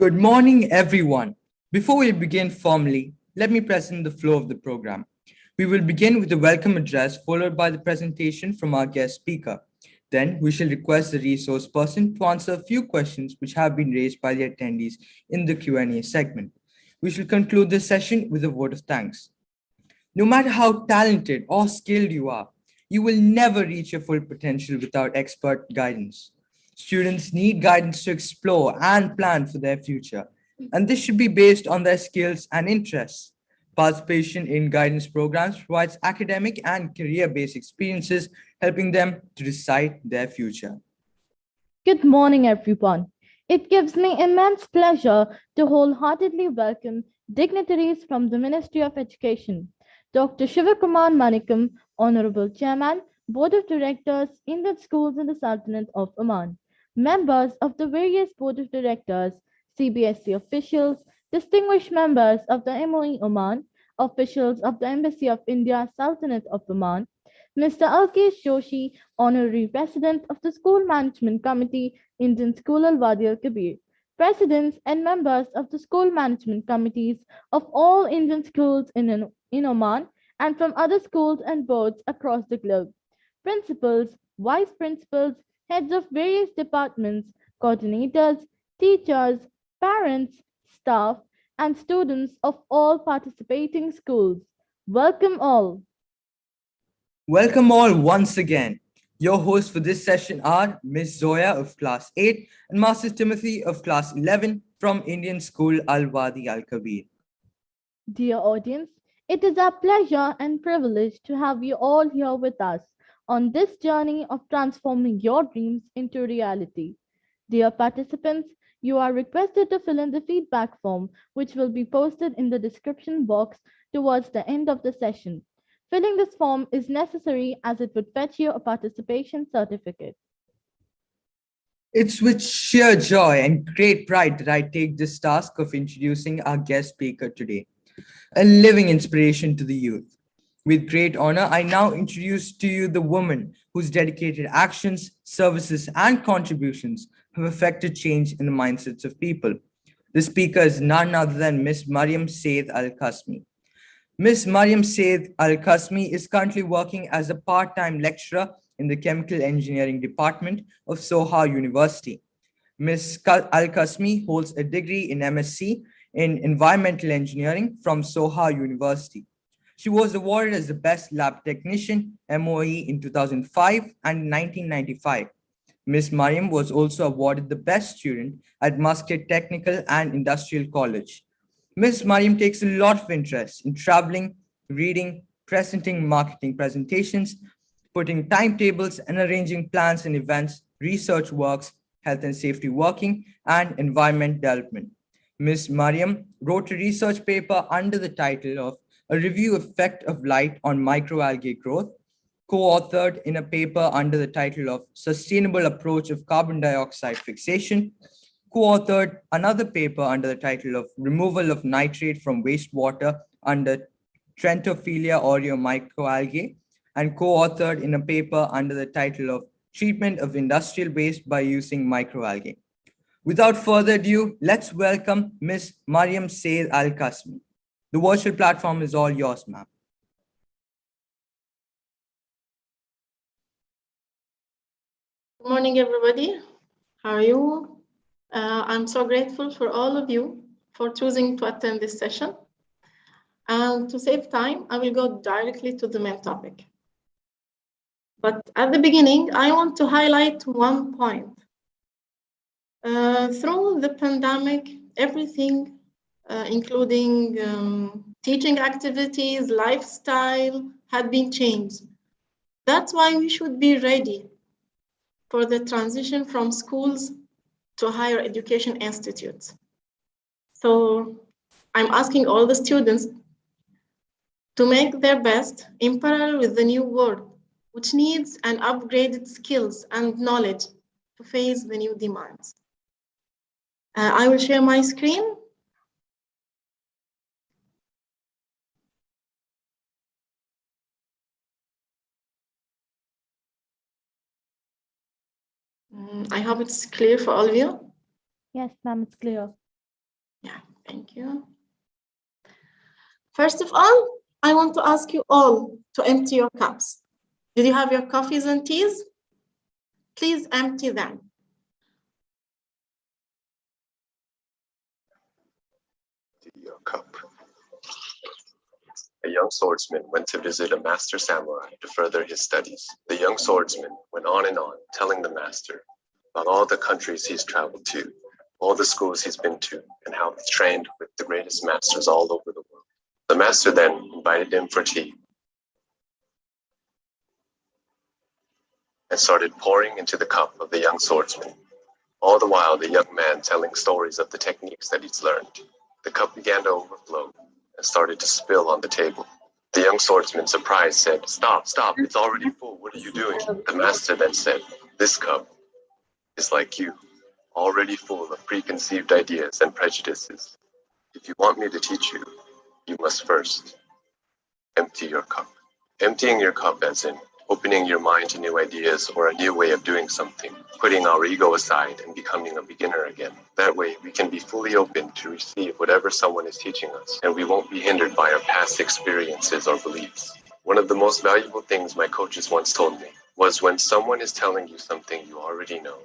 Good morning, everyone. Before we begin formally, let me present the flow of the program. We will begin with the welcome address followed by the presentation from our guest speaker. Then we shall request the resource person to answer a few questions which have been raised by the attendees in the Q&A segment. We shall conclude this session with a vote of thanks. No matter how talented or skilled you will never reach your full potential without expert guidance. Students need guidance to explore and plan for their future, and this should be based on their skills and interests. Participation in guidance programs provides academic and career-based experiences, helping them to decide their future. Good morning, everyone. It gives me immense pleasure to wholeheartedly welcome dignitaries from the Ministry of Education. Dr. Shivakumar Manikam, Honorable Chairman, Board of Directors, Indian Schools in the Sultanate of Oman, members of the various Board of Directors, CBSE officials, distinguished members of the MOE Oman, officials of the Embassy of India, Sultanate of Oman, Mr. Alkesh Joshi, Honorary President of the School Management Committee, Indian School Al-Wadi Al-Kabir, Presidents and members of the School Management Committees of all Indian schools in Oman and from other schools and boards across the globe, principals, vice principals, heads of various departments, coordinators, teachers, parents, staff, and students of all participating schools. Welcome all. Welcome all once again. Your hosts for this session are Ms. Zoya of Class 8 and Master Timothy of Class 11 from Indian School Al-Wadi Al-Kabir. Dear audience, it is our pleasure and privilege to have you all here with us on this journey of transforming your dreams into reality. Dear participants, you are requested to fill in the feedback form, which will be posted in the description box towards the end of the session. Filling this form is necessary as it would fetch you a participation certificate. It's with sheer joy and great pride that I take this task of introducing our guest speaker today, a living inspiration to the youth. With great honor, I now introduce to you the woman whose dedicated actions, services, and contributions have affected change in the mindsets of people. The speaker is none other than Ms. Said Alqasimy. Ms. Said Alqasimy is currently working as a part-time lecturer in the Chemical Engineering Department of Soha University. Ms. Alqasimy holds a degree in MSc in Environmental Engineering from Soha University. She was awarded as the Best Lab Technician MOE in 2005 and 1995. Ms. Mariam was also awarded the Best Student at Muscat Technical and Industrial College. Ms. Mariam takes a lot of interest in traveling, reading, presenting marketing presentations, putting timetables and arranging plans and events, research works, health and safety working, and environment development. Ms. Mariam wrote a research paper under the title of A Review Effect of Light on Microalgae Growth, co-authored in a paper under the title of Sustainable Approach of Carbon Dioxide Fixation, co-authored another paper under the title of Removal of Nitrate from Wastewater under Trentophilia aurea microalgae, and co-authored in a paper under the title of Treatment of Industrial Waste by Using Microalgae. Without further ado, let's welcome Ms. Maryam Said Alqasimy. The virtual platform is all yours, ma'am. Good morning, everybody. How are you? I'm so grateful for all of you for choosing to attend this session. And to save time, I will go directly to the main topic. But at the beginning, I want to highlight one point. Through the pandemic, everything, including teaching activities, lifestyle, had been changed. That's why we should be ready for the transition from schools to higher education institutes. So I'm asking all the students to make their best in parallel with the new world, which needs an upgraded skills and knowledge to face the new demands. I will share my screen. I hope it's clear for all of you. Yes, ma'am, it's clear. Thank you. First of all, I want to ask you all to empty your cups. Did you have your coffees and teas? Please empty them. Your cup. A young swordsman went to visit a master samurai to further his studies. The young swordsman went on and on, telling the master about all the countries he's traveled to, all the schools he's been to, and how he's trained with the greatest masters all over the world. The master then invited him for tea and started pouring into the cup of the young swordsman. All the while, the young man telling stories of the techniques that he's learned. The cup began to overflow and started to spill on the table. The young swordsman, surprised, said, "Stop, stop, it's already full. What are you doing?" The master then said, "This cup is like you, already full of preconceived ideas and prejudices. If you want me to teach you, you must first empty your cup." Emptying your cup as in opening your mind to new ideas or a new way of doing something, putting our ego aside and becoming a beginner again. That way we can be fully open to receive whatever someone is teaching us, and we won't be hindered by our past experiences or beliefs. One of the most valuable things my coaches once told me was, when someone is telling you something you already know,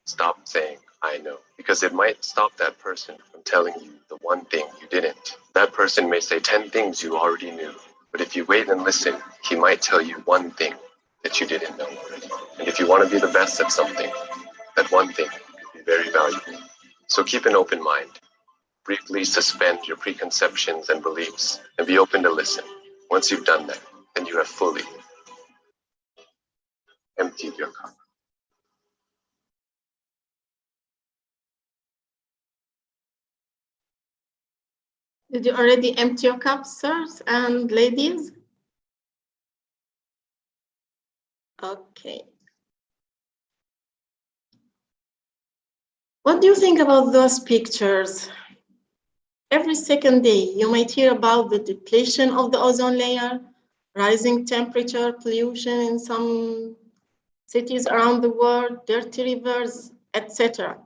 stop saying, "I know," because it might stop that person from telling you the one thing you didn't. That person may say 10 things you already knew, but if you wait and listen, he might tell you one thing that you didn't know already. And if you want to be the best at something, that one thing could be very valuable. So keep an open mind. Briefly suspend your preconceptions and beliefs and be open to listen. Once you've done that, then you have fully emptied your cup. Did you already empty your cups, sirs and ladies? Okay. What do you think about those pictures? Every second day, you might hear about the depletion of the ozone layer, rising temperature, pollution in some cities around the world, dirty rivers, etc.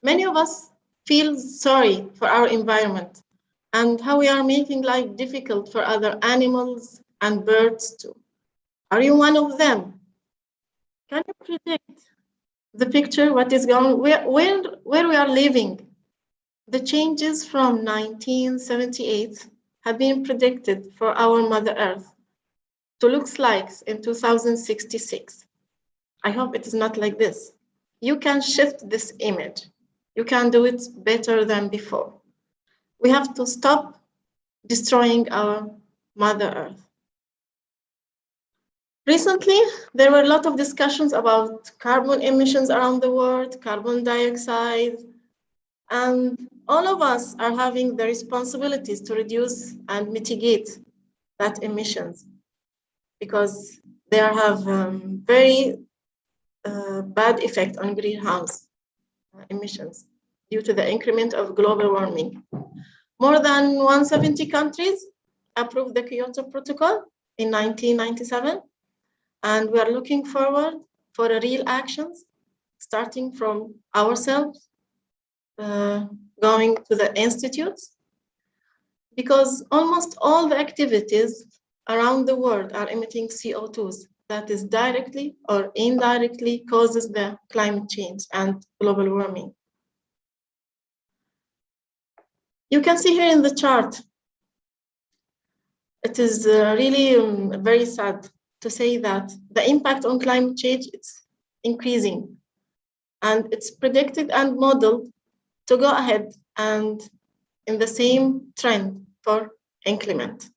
Many of us feel sorry for our environment and how we are making life difficult for other animals and birds too. Are you one of them? Can you predict the picture, what is going, where we are living? The changes from 1978 have been predicted for our Mother Earth to look like in 2066. I hope it is not like this. You can shift this image. You can do it better than before. We have to stop destroying our Mother Earth. Recently, there were a lot of discussions about carbon emissions around the world, carbon dioxide, and all of us are having the responsibilities to reduce and mitigate that emissions, because they have very bad effect on greenhouse emissions due to the increment of global warming. More than 170 countries approved the Kyoto Protocol in 1997, and we are looking forward for real actions, starting from ourselves, going to the institutes, because almost all the activities around the world are emitting CO2s that is directly or indirectly causes the climate change and global warming. You can see here in the chart, it is really very sad to say that the impact on climate change is increasing, and it's predicted and modeled to go ahead and in the same trend for increment.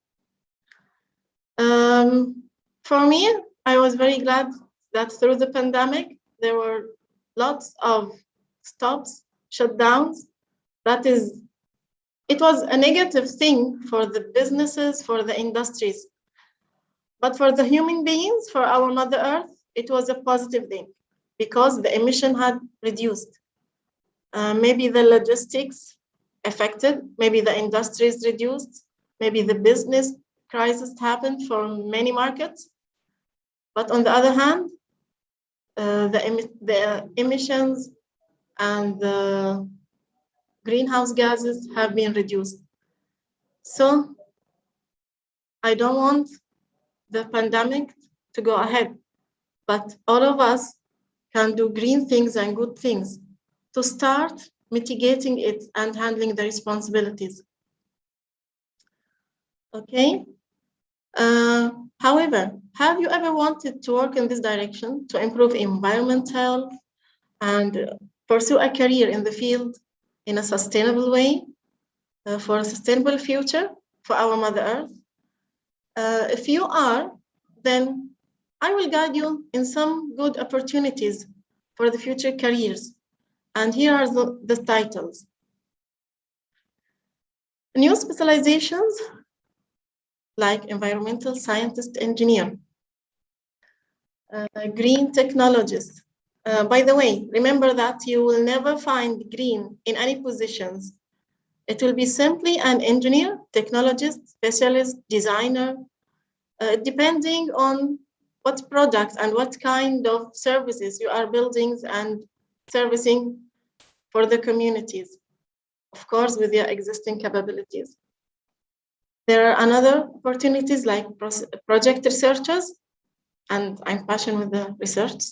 For me, I was very glad that through the pandemic, there were lots of stops, shutdowns. That is, it was a negative thing for the businesses, for the industries. But for the human beings, for our Mother Earth, it was a positive thing because the emission had reduced. Maybe the logistics affected, maybe the industries reduced, maybe the business crisis happened for many markets. But on the other hand, the emissions and the greenhouse gases have been reduced. So I don't want the pandemic to go ahead, but all of us can do green things and good things to start mitigating it and handling the responsibilities. Okay. However, have you ever wanted to work in this direction to improve environmental health and pursue a career in the field in a sustainable way for a sustainable future for our Mother Earth? If you are, then I will guide you in some good opportunities for the future careers. And here are the titles. New specializations like environmental scientist engineer, green technologist. By the way, remember that you will never find green in any positions. It will be simply an engineer, technologist, specialist, designer, depending on what products and what kind of services you are building and servicing for the communities, of course, with your existing capabilities. There are another opportunities like project researchers, and I'm passionate with the research,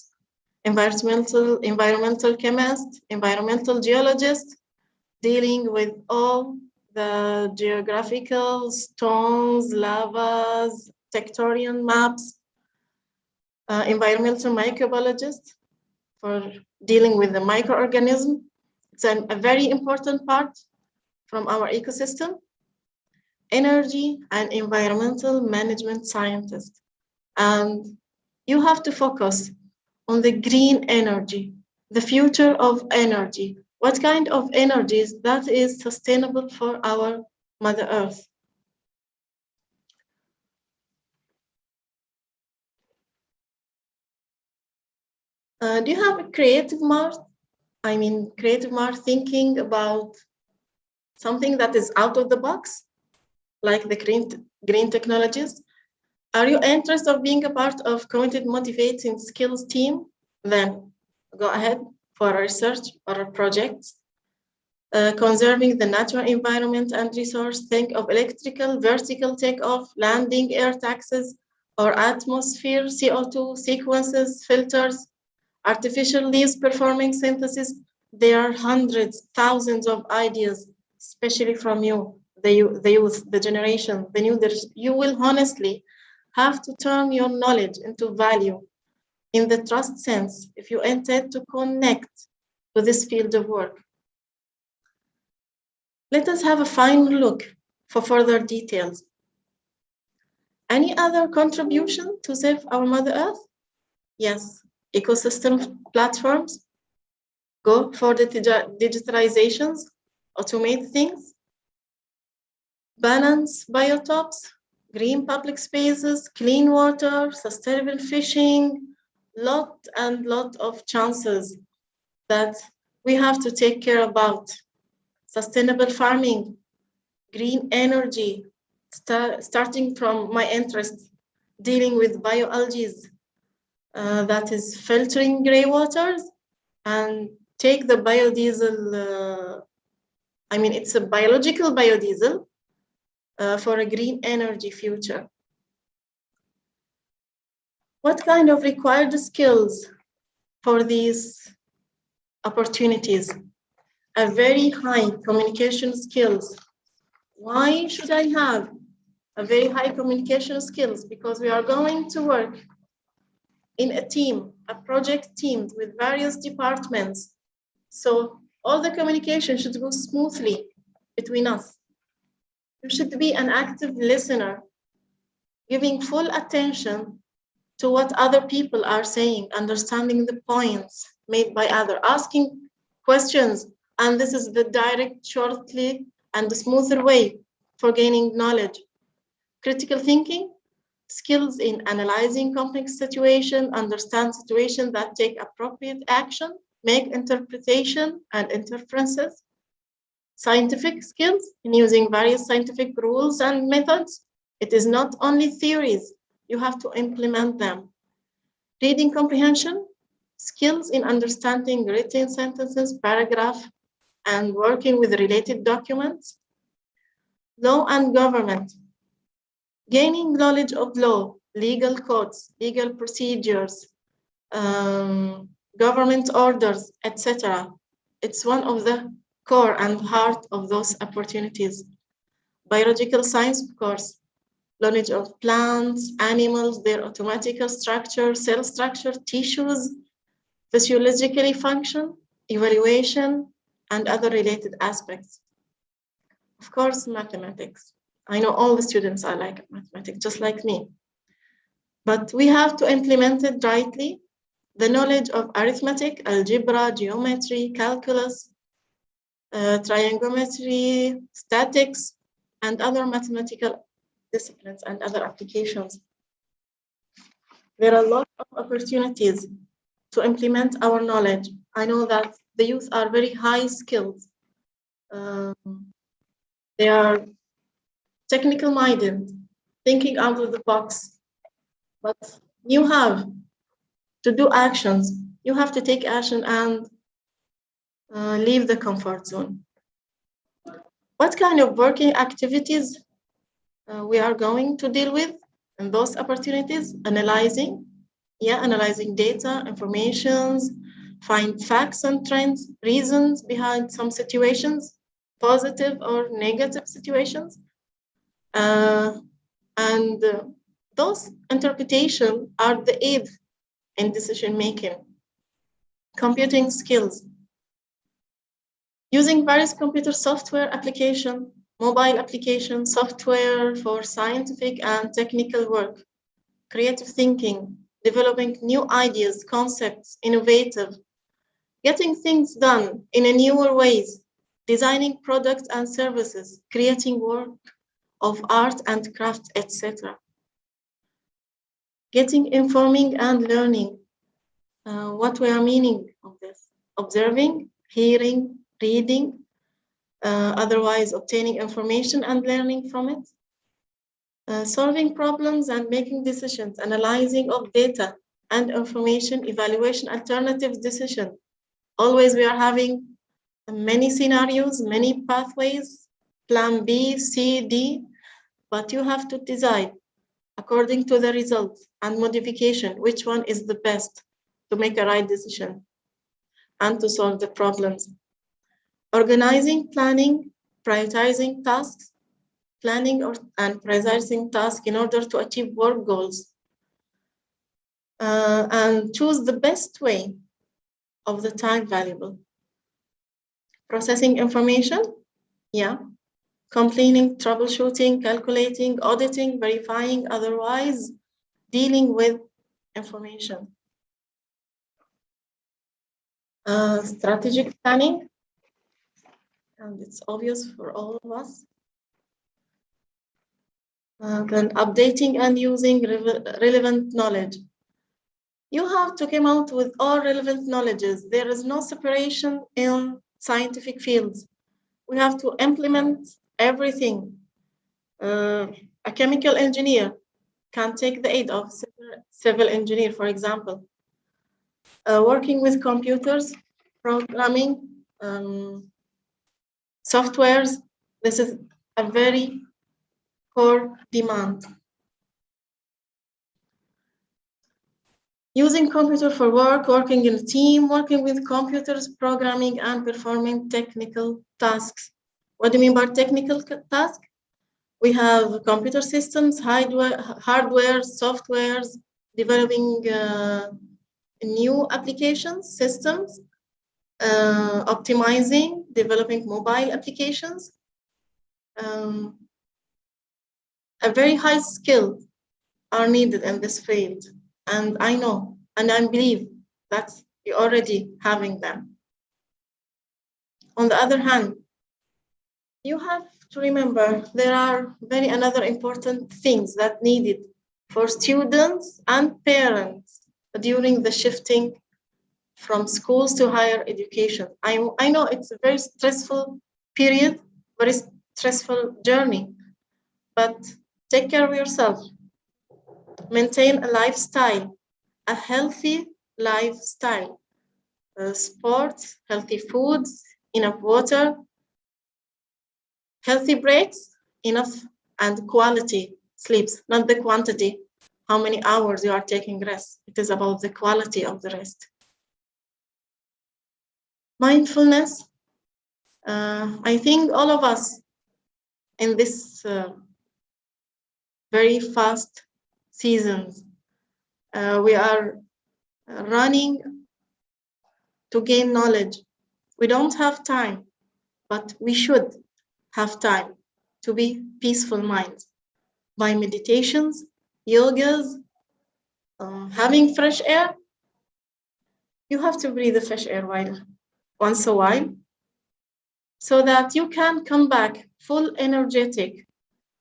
environmental chemist, environmental geologist, dealing with all the geographical stones, lavas, Tectonian maps, environmental microbiologist for dealing with the microorganism. It's a very important part from our ecosystem. Energy and environmental management scientist. And you have to focus on the green energy, the future of energy. What kind of energies that is sustainable for our Mother Earth? Do you have a creative Mars? I mean, creative Mars thinking about something that is out of the box, like the green technologies? Are you interested of being a part of committed motivating skills team? Then go ahead for a research or a project. Conserving the natural environment and resource, think of electrical, vertical takeoff, landing air taxes, or atmosphere CO2 sequences, filters, artificial leaves performing synthesis. There are hundreds, thousands of ideas, especially from you, the youth, the generation, the new. You will honestly have to turn your knowledge into value in the trust sense if you intend to connect to this field of work. Let us have a final look for further details. Any other contribution to save our Mother Earth? Yes, ecosystem platforms. Go for the digitalizations, automate things. Balance biotopes, green public spaces, clean water, sustainable fishing, lot of chances that we have to take care about. Sustainable farming, green energy, starting from my interest, dealing with bioalgae, that is filtering gray waters, and take the biodiesel, it's a biological biodiesel for a green energy future. What kind of required skills for these opportunities? A very high communication skills. Why should I have a very high communication skills? Because we are going to work in a team, a project team with various departments. So all the communication should go smoothly between us. You should be an active listener, giving full attention to what other people are saying, understanding the points made by others, asking questions. And this is the direct, shortly, and the smoother way for gaining knowledge. Critical thinking, skills in analyzing complex situations, understand situations that take appropriate action, make interpretation and inferences. Scientific skills in using various scientific rules and methods. It is not only theories, you have to implement them. Reading comprehension, skills in understanding written sentences, paragraph, and working with related documents. Law and government. Gaining knowledge of law, legal codes, legal procedures, government orders, etc. It's one of the core and heart of those opportunities. Biological science, of course, knowledge of plants, animals, their automatical structure, cell structure, tissues, physiologically function, evaluation, and other related aspects. Of course, mathematics. I know all the students are like mathematics, just like me. But we have to implement it rightly. The knowledge of arithmetic, algebra, geometry, calculus, trigonometry, statics, and other mathematical disciplines and other applications. There are a lot of opportunities to implement our knowledge. I know that the youth are very high skilled. They are technical minded, thinking out of the box. But you have to do actions. You have to take action and leave the comfort zone. What kind of working activities we are going to deal with and those opportunities? Analyzing data, informations, find facts and trends, reasons behind some situations, positive or negative situations. And those interpretations are the aid in decision making. Computing skills. Using various computer software application, mobile application, software for scientific and technical work, creative thinking, developing new ideas, concepts, innovative, getting things done in a newer ways, designing products and services, creating work of art and craft, etc. Getting, informing, and learning. What we are meaning of this? Observing, hearing, reading, otherwise obtaining information and learning from it. Solving problems and making decisions, analyzing of data and information, evaluation, alternative decision. Always we are having many scenarios, many pathways, plan B, C, D, but you have to decide according to the results and modification, which one is the best to make a right decision and to solve the problems. Organizing, planning, prioritizing tasks, planning and prioritizing tasks in order to achieve work goals, and choose the best way of the time valuable. Processing information, complaining, troubleshooting, calculating, auditing, verifying, otherwise dealing with information. Strategic planning, and it's obvious for all of us. Then updating and using relevant knowledge. You have to come out with all relevant knowledges. There is no separation in scientific fields. We have to implement everything. A chemical engineer can take the aid of civil engineer, for example. Working with computers, programming, softwares, this is a very core demand. Using computer for work, working in a team, working with computers, programming and performing technical tasks. What do you mean by technical task? We have computer systems, hardware, softwares, developing new applications, systems, optimizing, developing mobile applications. A very high skill are needed in this field. And I know, and I believe that you're already having them. On the other hand, you have to remember there are another important things that needed for students and parents during the shifting from schools to higher education. I know it's a very stressful period, very stressful journey, but take care of yourself. Maintain a lifestyle, a healthy lifestyle. Sports, healthy foods, enough water, healthy breaks, enough and quality sleeps, not the quantity, how many hours you are taking rest. It is about the quality of the rest. Mindfulness, I think all of us in this very fast seasons, we are running to gain knowledge. We don't have time, but we should have time to be peaceful minds by meditations, yogas, having fresh air. You have to breathe the fresh air once a while so that you can come back full energetic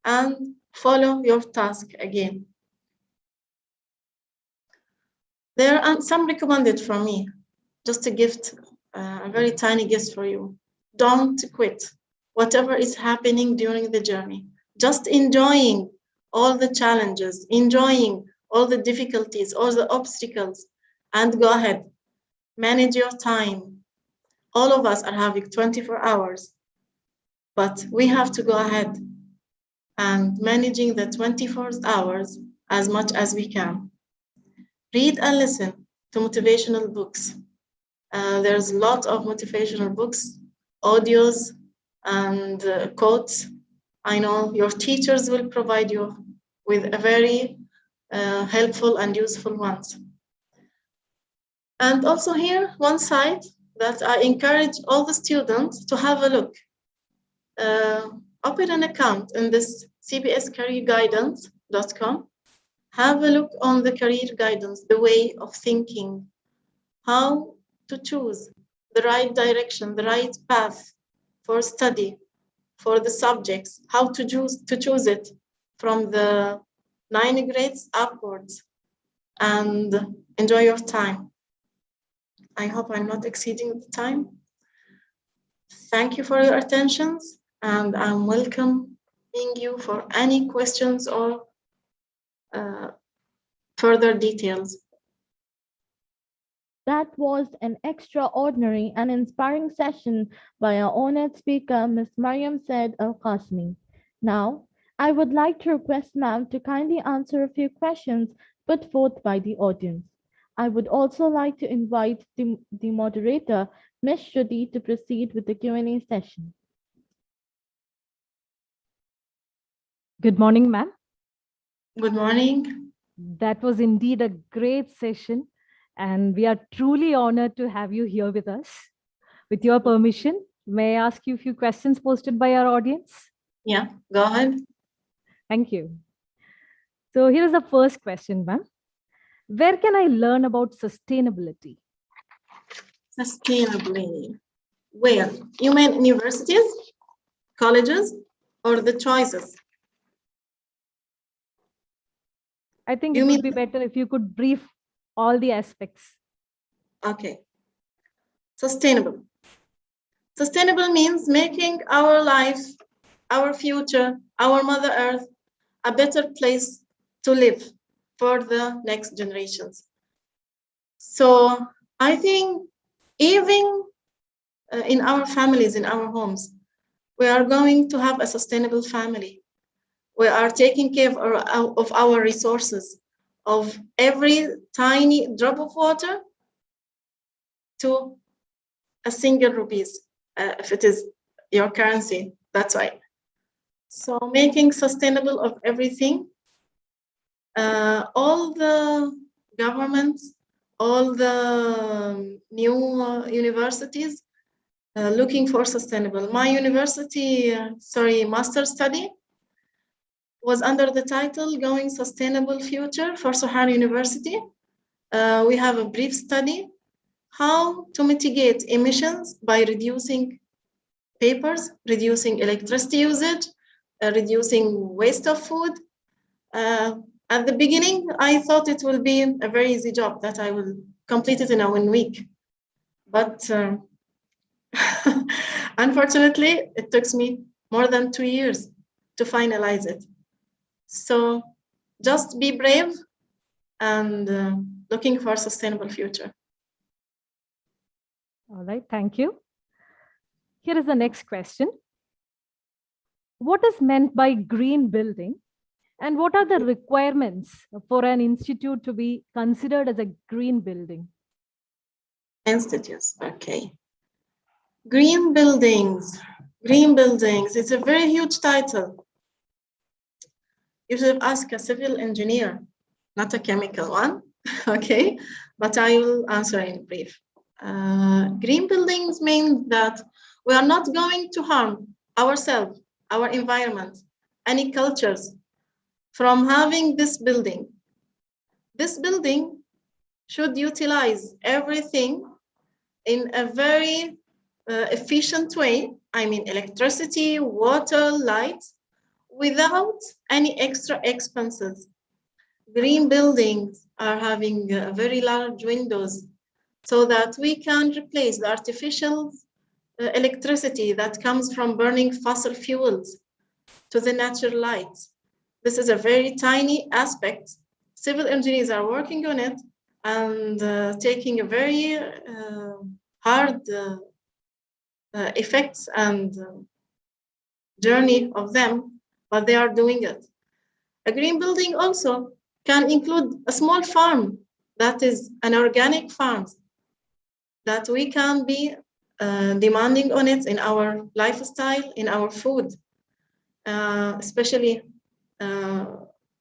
and follow your task again. There are some recommended from me, just a gift, a very tiny gift for you. Don't quit whatever is happening during the journey. Just enjoying all the challenges, enjoying all the difficulties, all the obstacles, and go ahead. Manage your time. All of us are having 24 hours, but we have to go ahead and managing the 24 hours as much as we can. Read and listen to motivational books. There's a lot of motivational books, audios, and quotes. I know your teachers will provide you with a very helpful and useful ones. And also here, one site that I encourage all the students to have a look. Open an account in this cbscareerguidance.com. Have a look on the career guidance, the way of thinking, how to choose the right direction, the right path for study, for the subjects, how to choose it from the 9 grades upwards, and enjoy your time. I hope I'm not exceeding the time. Thank you for your attentions, and I'm welcoming you for any questions or further details. That was an extraordinary and inspiring session by our honored speaker, Ms. Maryam Said Alqasimy. Now, I would like to request ma'am to kindly answer a few questions put forth by the audience. I would also like to invite the moderator, Ms. Shruti, to proceed with the Q&A session. Good morning, ma'am. Good morning. That was indeed a great session, and we are truly honored to have you here with us. With your permission, may I ask you a few questions posted by our audience? Yeah, go ahead. Thank you. So here is the first question, ma'am. Where can I learn about sustainability? Sustainably. Where? You mean universities, colleges, or the choices? I think You it would mean- be better if you could brief all the aspects. Okay. Sustainable. Sustainable means making our life, our future, our Mother Earth a better place to live for the next generations. So I think even in our families, in our homes, we are going to have a sustainable family. We are taking care of our resources, of every tiny drop of water to a single rupees, if it is your currency, that's right. So making sustainable of everything, all the governments, all the new universities looking for sustainable. My university, master study was under the title Going Sustainable Future for Sohar University. We have a brief study how to mitigate emissions by reducing papers, reducing electricity usage, reducing waste of food. At the beginning, I thought it will be a very easy job that I will complete it in a 1 week. But unfortunately, it took me more than 2 years to finalize it. So just be brave and looking for a sustainable future. All right, thank you. Here is the next question. What is meant by green building? And what are the requirements for an institute to be considered as a green building? Institutes, okay. Green buildings. Green buildings. It's a very huge title. You should ask a civil engineer, not a chemical one, okay? But I will answer in brief. Green buildings mean that we are not going to harm ourselves, our environment, any cultures from having this building. This building should utilize everything in a very efficient way. I mean, electricity, water, light, without any extra expenses. Green buildings are having very large windows so that we can replace the artificial electricity that comes from burning fossil fuels to the natural light. This is a very tiny aspect. Civil engineers are working on it and taking a very hard effects and journey of them, but they are doing it. A green building also can include a small farm that is an organic farm that we can be demanding on it in our lifestyle, in our food, especially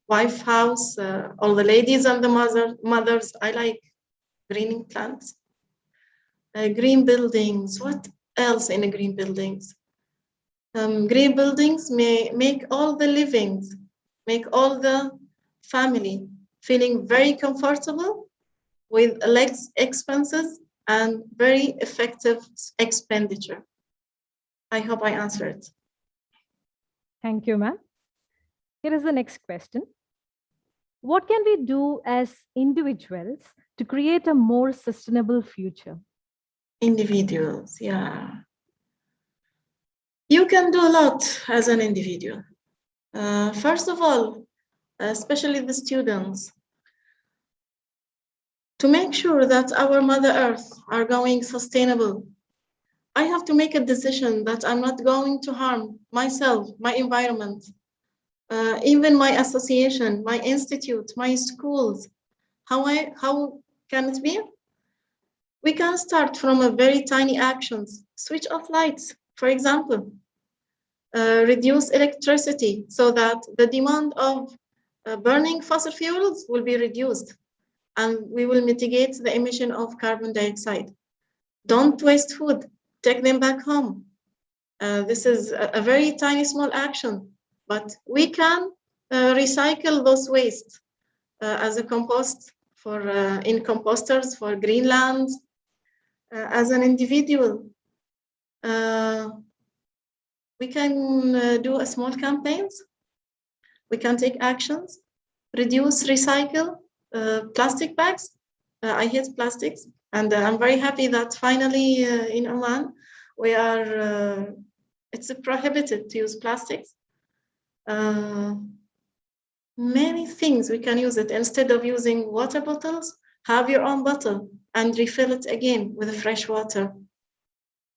wife house, all the ladies and the mothers. I like greening plants. Green buildings, what else in green buildings? Green buildings may make all the livings, make all the family feeling very comfortable with less expenses and very effective expenditure. I hope I answered. Thank you, ma'am. Here is the next question. What can we do as individuals to create a more sustainable future? Individuals, yeah. You can do a lot as an individual. First of all, especially the students, to make sure that our Mother Earth are going sustainable, I have to make a decision that I'm not going to harm myself, my environment, even my association, my institute, my schools. How can it be? We can start from a very tiny actions. Switch off lights, for example. Reduce electricity so that the demand of burning fossil fuels will be reduced and we will mitigate the emission of carbon dioxide. Don't waste food, take them back home. This is a very tiny small action, but we can recycle those waste as a compost for in composters for greenland. As an individual, we can do a small campaigns. We can take actions, reduce, recycle plastic bags. I hate plastics, and I'm very happy that finally in Oman we are. It's prohibited to use plastics. Many things we can use it instead of using water bottles. Have your own bottle and refill it again with fresh water.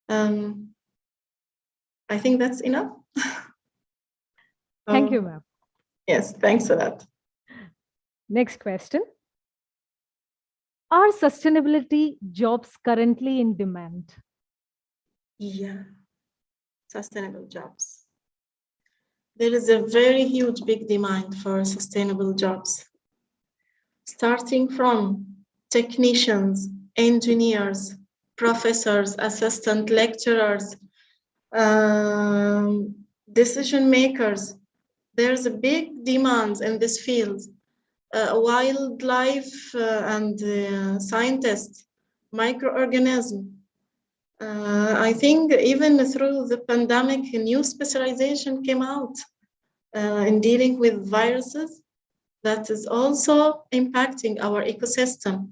I think that's enough. Thank you, ma'am. Yes, thanks a lot. Next question. Are sustainability jobs currently in demand? Yeah, sustainable jobs. There is a very huge big demand for sustainable jobs. Starting from technicians, engineers, professors, assistant lecturers, decision makers. There's a big demand in this field. Wildlife and scientists, microorganisms. I think even through the pandemic, a new specialization came out in dealing with viruses that is also impacting our ecosystem.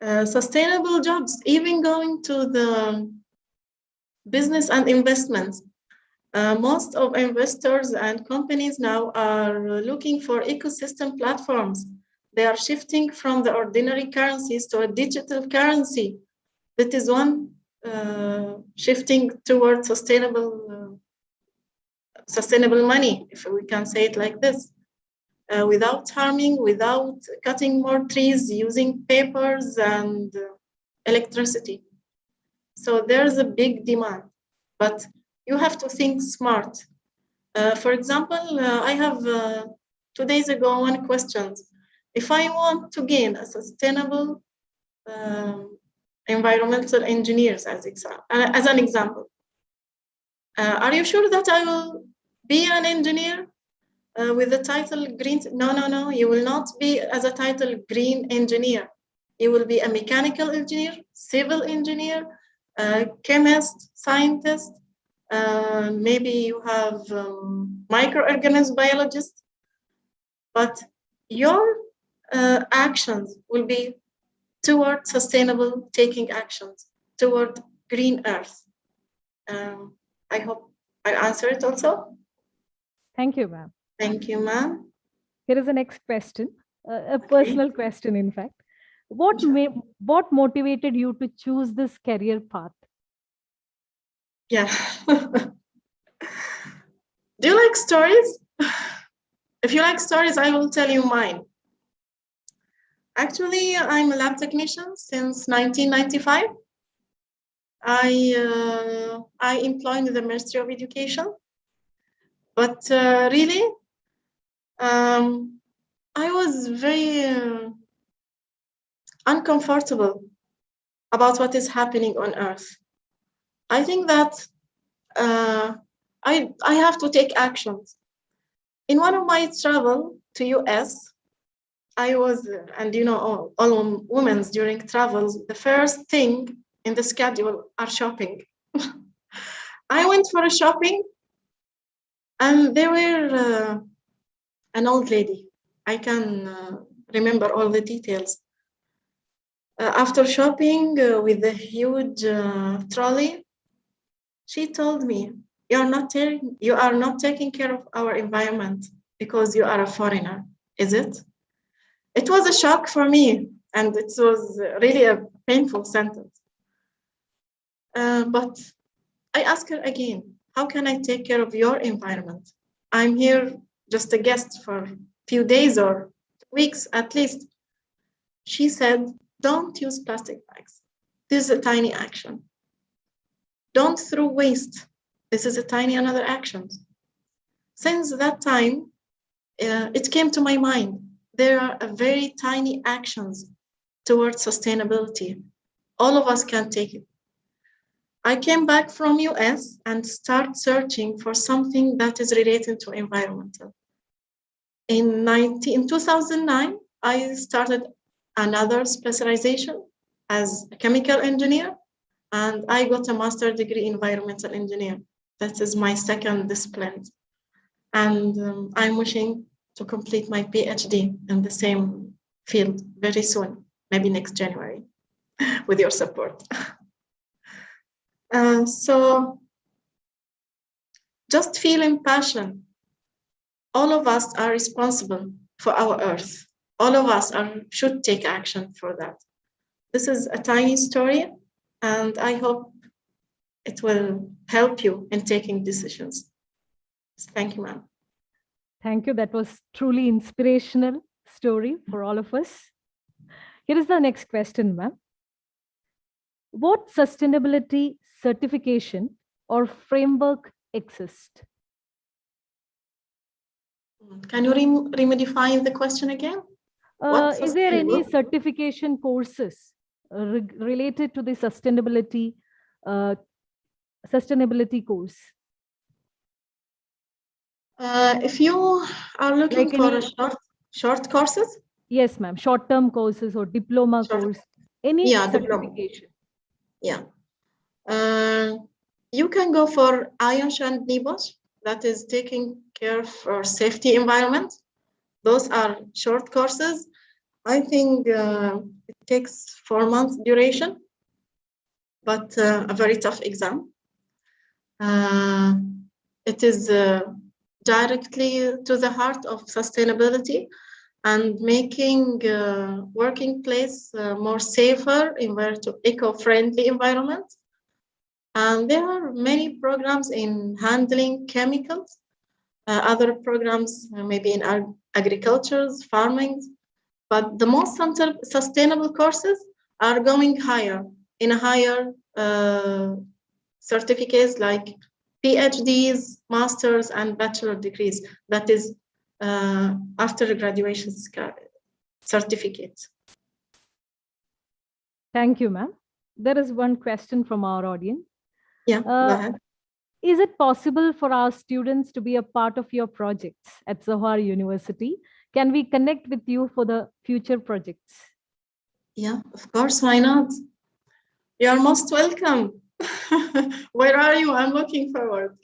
Sustainable jobs, even going to the business and investments. Most of investors and companies now are looking for ecosystem platforms. They are shifting from the ordinary currencies to a digital currency. That is one shifting towards sustainable money, if we can say it like this, without harming, without cutting more trees, using papers and electricity. So there's a big demand, but you have to think smart. For example, I have 2 days ago one question. If I want to gain a sustainable environmental engineers as an example, are you sure that I will be an engineer with the title green? No, you will not be as a title green engineer. You will be a mechanical engineer, civil engineer, chemist, scientist, maybe you have microorganism biologist, but your actions will be toward sustainable taking actions, toward green earth. I hope I answered it also. Thank you, ma'am. Thank you, ma'am. Here is the next question, a personal question, in fact. What motivated you to choose this career path? Yeah. Do you like stories? If you like stories, I will tell you mine. Actually, I'm a lab technician since 1995. I employed in the Ministry of Education, but really, I was very uncomfortable about what is happening on Earth. I think that I have to take actions. In one of my travel to US, I was, and you know, all women during travels, the first thing in the schedule are shopping. I went for a shopping, and there were an old lady. I can remember all the details. After shopping with a huge trolley, she told me, you are not taking care of our environment because you are a foreigner, is it? It was a shock for me, and it was really a painful sentence. But I asked her again, how can I take care of your environment? I'm here just a guest for a few days or weeks at least. She said, don't use plastic bags. This is a tiny action. Don't throw waste. This is a tiny another action. Since that time, it came to my mind. There are very tiny actions towards sustainability. All of us can take it. I came back from US and start searching for something that is related to environmental. In 2009, I started another specialization as a chemical engineer, and I got a master's degree in environmental engineer. That is my second discipline. And I'm wishing to complete my PhD in the same field very soon, maybe next January, with your support. So just feeling passion. All of us are responsible for our Earth. All of us should take action for that. This is a tiny story, and I hope it will help you in taking decisions. Thank you, ma'am. Thank you. That was truly inspirational story for all of us. Here is the next question, ma'am. What sustainability certification or framework exists? Can you redefine the question again? Is there any certification courses related to the sustainability course? If you are looking for short courses? Yes, ma'am. Short-term courses or diploma course. Any certification? Diploma. Yeah. You can go for IOSH and NIBOSH, that is taking care for safety environment. Those are short courses. I think it takes 4 months duration, but a very tough exam. It is directly to the heart of sustainability and making working place more safer, eco-friendly environment. And there are many programs in handling chemicals, other programs maybe in agriculture, farming, but the most sustainable courses are going higher, in a higher certificates like PhDs, masters, and bachelor degrees. That is after graduation certificates. Thank you, ma'am. There is one question from our audience. Yeah, go ahead. Is it possible for our students to be a part of your projects at Zohar University? Can we connect with you for the future projects? Yeah, of course, why not? You are most welcome. Where are you? I'm looking forward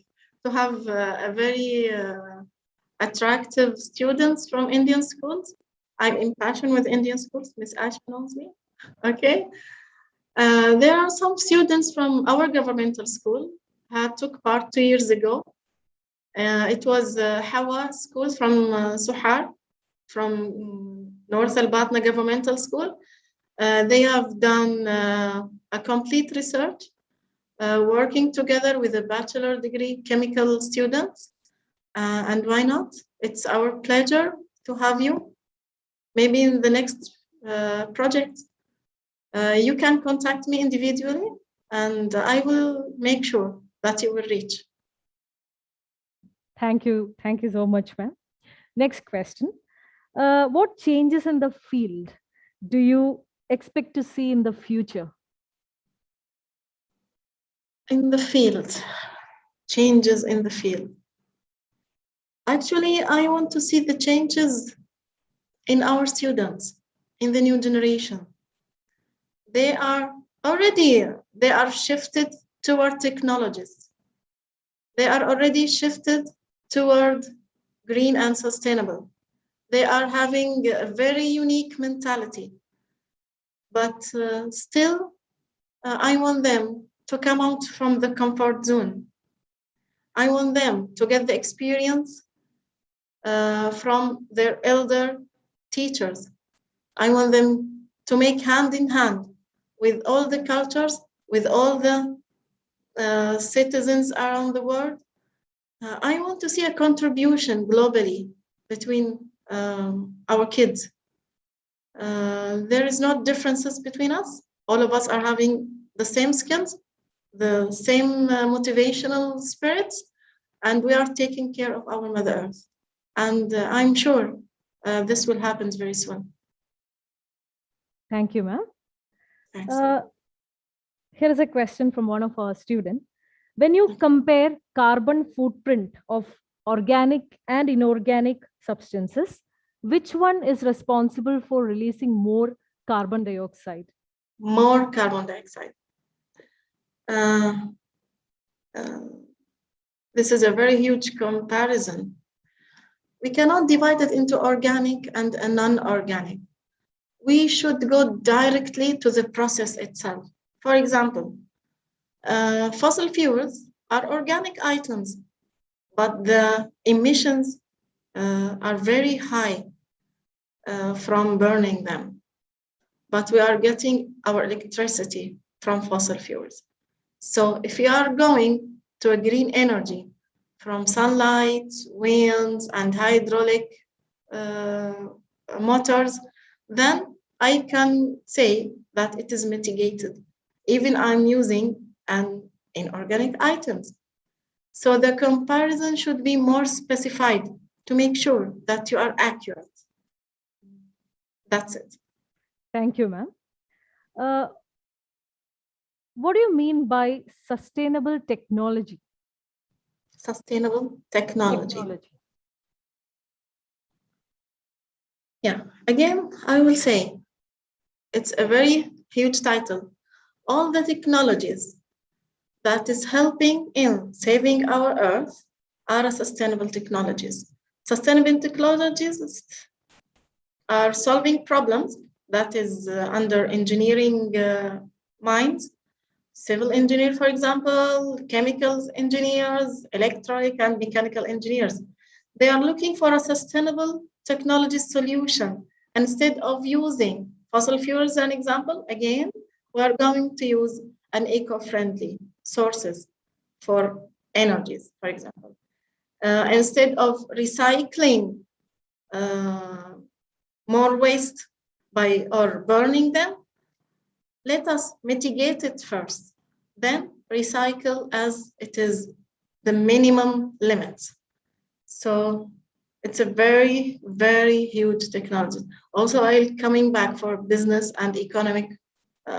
to have a very attractive students from Indian schools. I'm in passion with Indian schools. Miss Ash knows me. Okay. There are some students from our governmental school who took part 2 years ago. It was Hawa School from Suhar, from North Al-Batna Governmental School. They have done a complete research, working together with a bachelor degree chemical students. And why not? It's our pleasure to have you. Maybe in the next project, you can contact me individually and I will make sure that you will reach. Thank you. Thank you so much, ma'am. Next question. What changes in the field do you expect to see in the future? In the field, changes in the field. Actually, I want to see the changes in our students, in the new generation. They are shifted toward technologies. They are already shifted toward green and sustainable. They are having a very unique mentality. But still, I want them to come out from the comfort zone. I want them to get the experience from their elder teachers. I want them to make hand in hand with all the cultures, with all the citizens around the world. I want to see a contribution globally between our kids. There is no differences between us. All of us are having the same skills, the same motivational spirits, and we are taking care of our Mother Earth. And I'm sure this will happen very soon. Thank you, ma'am. Here is a question from one of our students. When you compare carbon footprint of organic and inorganic substances, which one is responsible for releasing more carbon dioxide? More carbon dioxide. This is a very huge comparison. We cannot divide it into organic and non-organic. We should go directly to the process itself. For example, fossil fuels are organic items, but the emissions are very high from burning them. But we are getting our electricity from fossil fuels. So if we are going to a green energy from sunlight, winds, and hydraulic motors, then I can say that it is mitigated. Even I'm using an inorganic items. So the comparison should be more specified to make sure that you are accurate. That's it. Thank you, ma'am. What do you mean by sustainable technology? Sustainable technology. Yeah, again, I will say it's a very huge title. All the technologies that is helping in saving our Earth are sustainable technologies. Sustainable technologies are solving problems that is under engineering minds. Civil engineer, for example, chemicals engineers, electronic and mechanical engineers. They are looking for a sustainable technology solution. Instead of using fossil fuels, an example, again, we are going to use an eco-friendly sources for energies, for example. Instead of recycling more waste or burning them, let us mitigate it first, then recycle as it is the minimum limit. So it's a very, very huge technology. Also, coming back for business and economic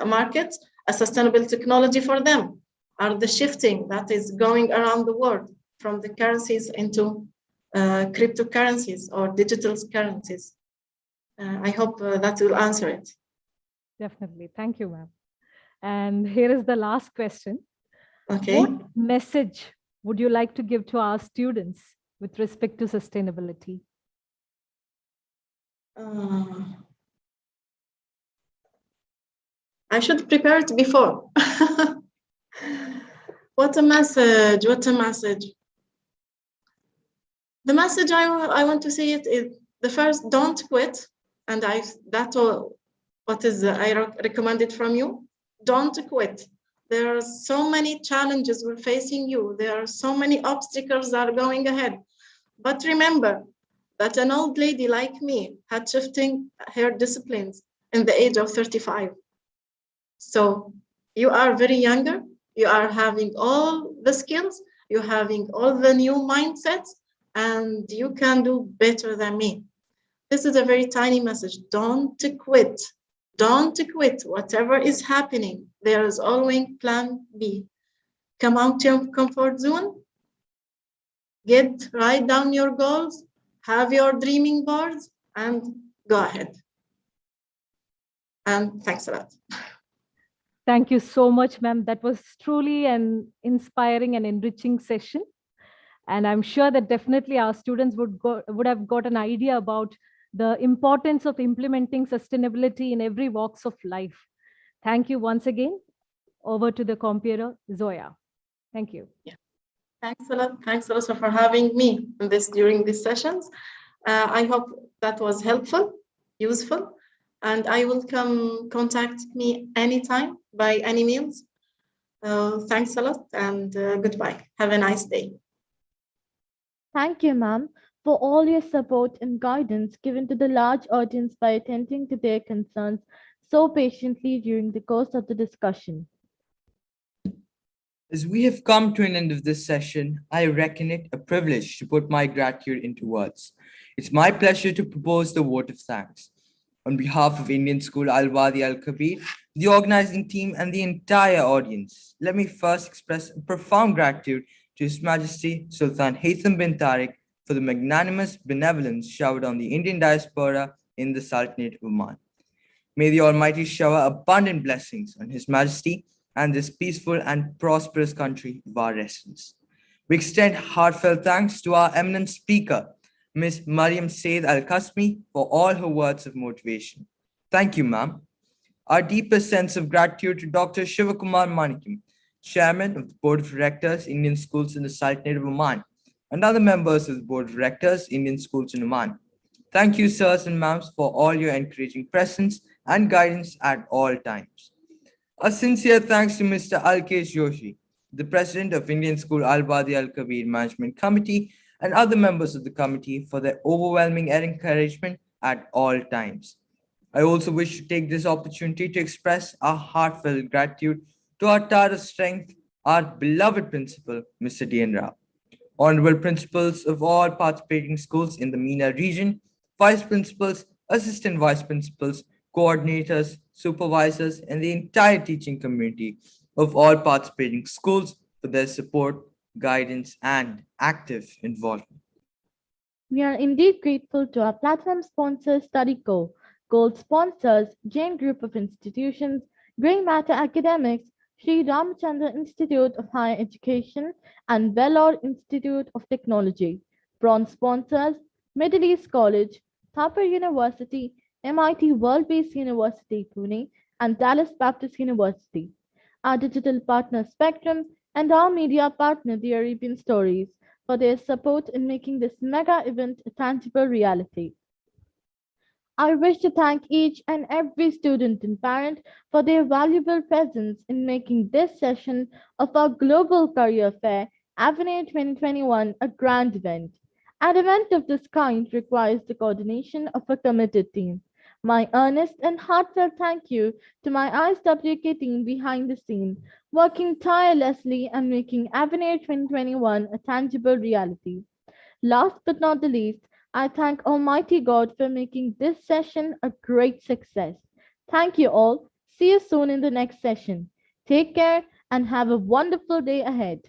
markets, a sustainable technology for them are the shifting that is going around the world from the currencies into cryptocurrencies or digital currencies. I hope that will answer it. Definitely. Thank you, ma'am. And here is the last question. Okay. What message would you like to give to our students with respect to sustainability? I should prepare it before. What a message, what a message. The message I want to say it is the first, don't quit. And that's what is I recommended from you. Don't quit. There are so many challenges we're facing you. There are so many obstacles that are going ahead. But remember that an old lady like me had shifting her disciplines in the age of 35. So you are very younger. You are having all the skills. You're having all the new mindsets, and you can do better than me. This is a very tiny message. Don't quit. Don't quit. Whatever is happening, there is always plan B. Come out your comfort zone. Write down your goals. Have your dreaming boards and go ahead. And thanks a lot. Thank you so much, ma'am. That was truly an inspiring and enriching session. And I'm sure that definitely our students would have got an idea about the importance of implementing sustainability in every walks of life. Thank you once again. Over to the computer, Zoya. Thank you. Yeah. Thanks a lot. Thanks also for having me during these sessions. I hope that was helpful, useful, and I will contact me anytime by any means. Thanks a lot and goodbye. Have a nice day. Thank you, ma'am, for all your support and guidance given to the large audience by attending to their concerns so patiently during the course of the discussion. As we have come to an end of this session, I reckon it a privilege to put my gratitude into words. It's my pleasure to propose the vote of thanks. On behalf of Indian School Al-Wadi Al-Kabir, the organizing team, and the entire audience, let me first express a profound gratitude to His Majesty Sultan Haytham bin Tariq for the magnanimous benevolence showered on the Indian diaspora in the Sultanate of Oman. May the Almighty shower abundant blessings on His Majesty and this peaceful and prosperous country of our residence. We extend heartfelt thanks to our eminent speaker, MS.MARYAM Said ALQASIMY, for all her words of motivation. Thank you, ma'am. Our deepest sense of gratitude to Dr. Shivakumar Manickam, Chairman of the Board of Directors, Indian Schools in the Sultanate of Oman, and other members of the Board of Directors, Indian Schools in Oman. Thank you, sirs and ma'ams, for all your encouraging presence and guidance at all times. A sincere thanks to Mr. Alkesh Joshi, the President of Indian School Al-Wadi Al-Kabir Management Committee, and other members of the committee for their overwhelming encouragement at all times. I also wish to take this opportunity to express our heartfelt gratitude to our tower of strength, our beloved principal, Mr. D.N. Rao, honorable principals of all participating schools in the MENA region, vice principals, assistant vice principals, coordinators, supervisors, and the entire teaching community of all participating schools for their support, guidance, and active involvement. We are indeed grateful to our platform sponsors StudyCo, gold sponsors Jain Group of Institutions, Grey Matter Academics, Sri Ramachandra Institute of Higher Education, and Vellore Institute of Technology. Bronze sponsors Middle East College, Thapar University, MIT World-Based University Pune, and Dallas Baptist University. Our digital partner Spectrum and our media partner The Arabian Stories for their support in making this mega event a tangible reality. I wish to thank each and every student and parent for their valuable presence in making this session of our Global Career Fair Avenue 2021 a grand event. An event of this kind requires the coordination of a committed team. My earnest and heartfelt thank you to my ISWK team behind the scene, working tirelessly and making Avenue 2021 a tangible reality. Last but not the least, I thank Almighty God for making this session a great success. Thank you all. See you soon in the next session. Take care and have a wonderful day ahead.